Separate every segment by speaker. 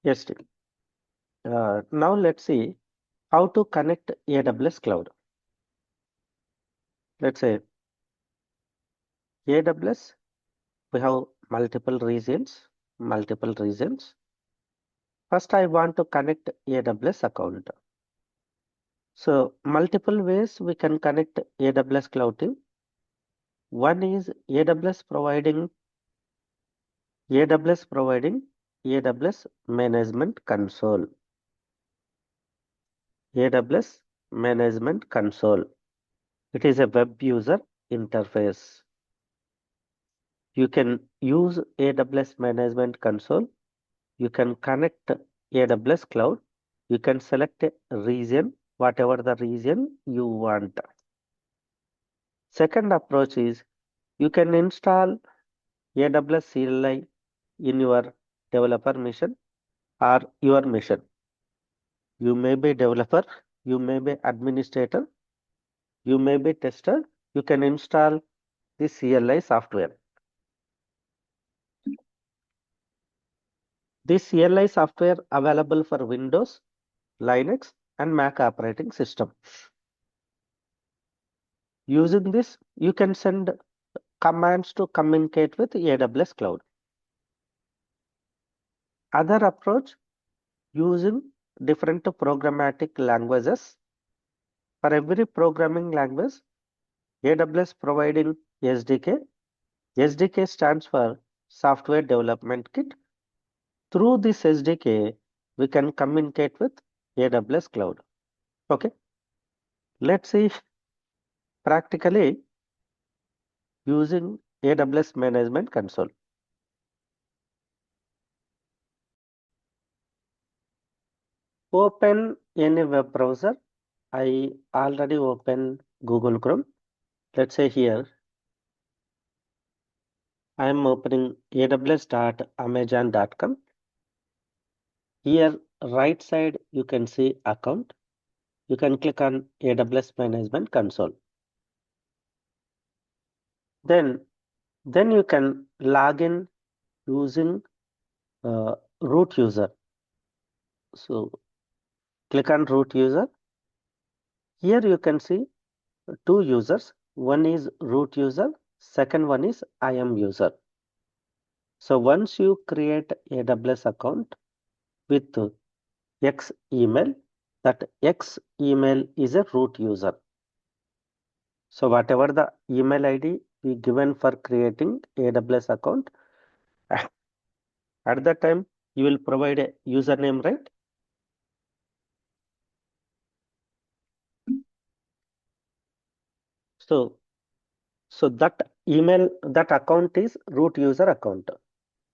Speaker 1: Yes, Steve. Now let's see how to connect AWS cloud. Let's say AWS, we have multiple regions, multiple regions. First, I want to connect AWS account. So multiple ways we can connect AWS cloud team. One is AWS providing AWS management console. AWS management console. It is a web user interface. You can use AWS management console. You can connect AWS cloud. You can select a region, whatever the region you want. Second approach is you can install AWS CLI in your developer mission or your mission. You may be developer, you may be administrator, you may be tester. You can install the CLI software. This CLI software available for Windows, Linux, and Mac operating system. Using this, you can send commands to communicate with AWS cloud. Other approach, using different programmatic languages. For every programming language, AWS providing SDK. SDK stands for Software Development Kit. Through this SDK, we can communicate with AWS cloud. Okay. Let's see practically using AWS Management Console. Open any web browser. I already opened Google Chrome. Let's say here, I am opening aws.amazon.com. Here, right side, you can see account. You can click on AWS Management Console. Then you can log in using root user. So click on root user. Here you can see two users. One is root user, second one is IAM user. So once you create AWS account with X email, that X email is a root user. So whatever the email ID we given for creating AWS account, at that time you will provide a username, right? So that email, that account is root user account.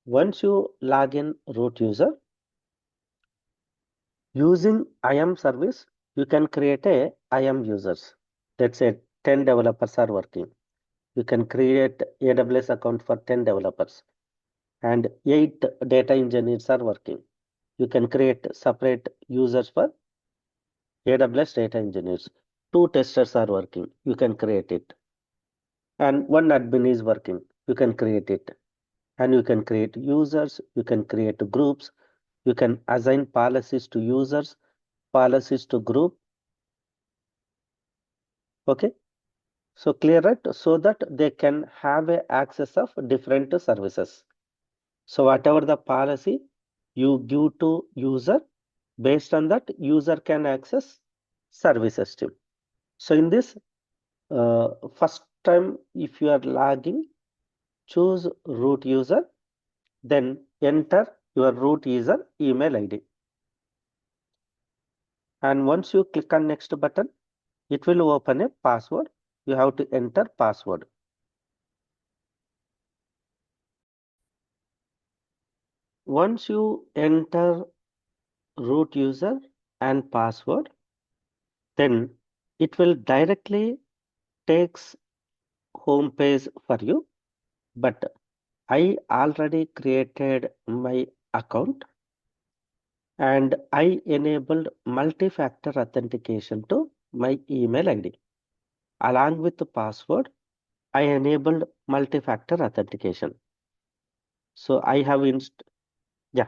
Speaker 1: Once you log in root user, using IAM service, you can create a IAM users. Let's say 10 developers are working. You can create AWS account for 10 developers and 8 data engineers are working. You can create separate users for AWS data engineers. 2 testers are working. You can create it. And 1 admin is working. You can create it. And you can create users. You can create groups. You can assign policies to users, policies to group. Okay. So clear, right? So that they can have a access of different services. So whatever the policy you give to user, based on that user can access services too. So in this first time, if you are logging, choose root user, then enter your root user email ID. And once you click on next button, it will open a password. You have to enter password. Once you enter root user and password, then it will directly takes home page for you. But I already created my account and I enabled multi-factor authentication to my email ID. Along with the password, I enabled multi-factor authentication. So I have yeah.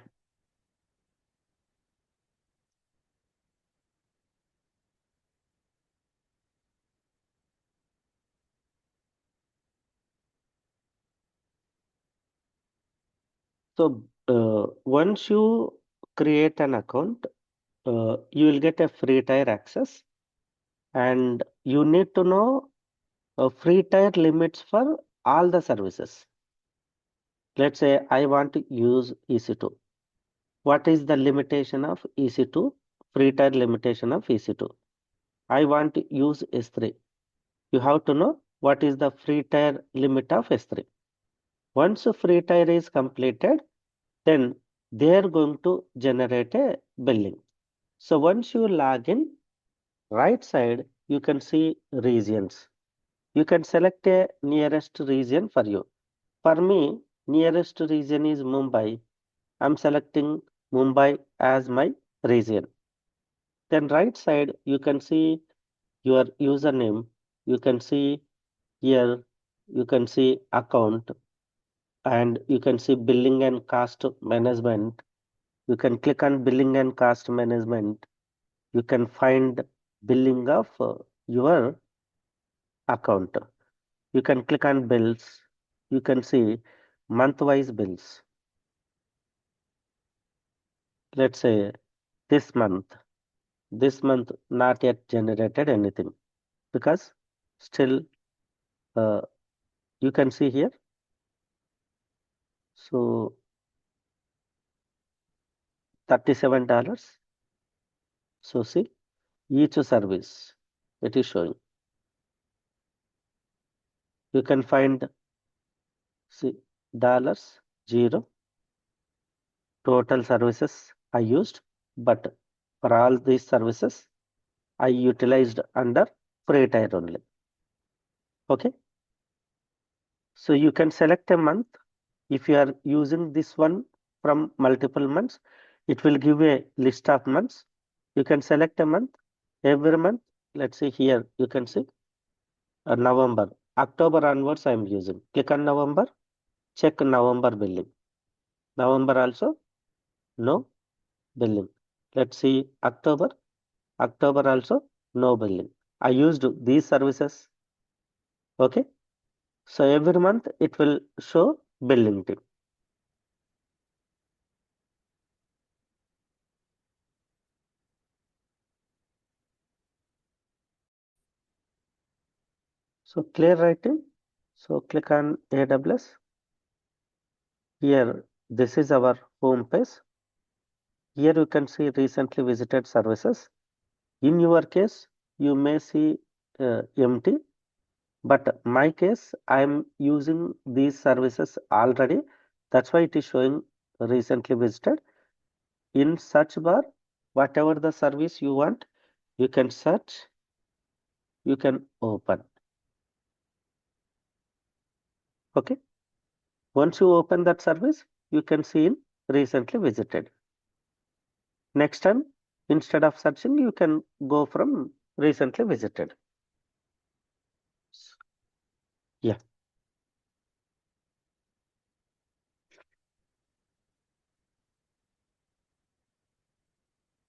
Speaker 1: So once you create an account, you will get a free tier access, and you need to know free tier limits for all the services. Let's say I want to use EC2. What is the limitation of EC2? Free tier limitation of EC2. I want to use S3. You have to know what is the free tier limit of S3. Once a free tier is completed, then they are going to generate a billing. So once you log in, right side, you can see regions. You can select a nearest region for you. For me, nearest region is Mumbai. I'm selecting Mumbai as my region. Then right side, you can see your username. You can see here, you can see account, and you can see billing and cost management. You can click on billing and cost management. You can find billing of your account. You can click on bills. You can see month-wise bills. Let's say this month, this month not yet generated anything because still uh, you can see here. So $37. So see each service it is showing. You can find see dollars zero total services I used, but for all these services I utilized under free tier only. Okay, so you can select a month. If you are using this one from multiple months, it will give a list of months. You can select a month every month. Let's say here you can see November, October onwards I am using. Click on November, check November billing. November also no billing. Let's see October, October also no billing. I used these services. Okay, so every month it will show billing tip. So clear writing. So click on AWS. Here, this is our home page. Here you can see recently visited services. In your case, you may see empty, but my case, I am using these services already. That's why it is showing recently visited. In search bar, whatever the service you want, you can search, you can open. Okay. Once you open that service, you can see in recently visited. Next time, instead of searching, you can go from recently visited.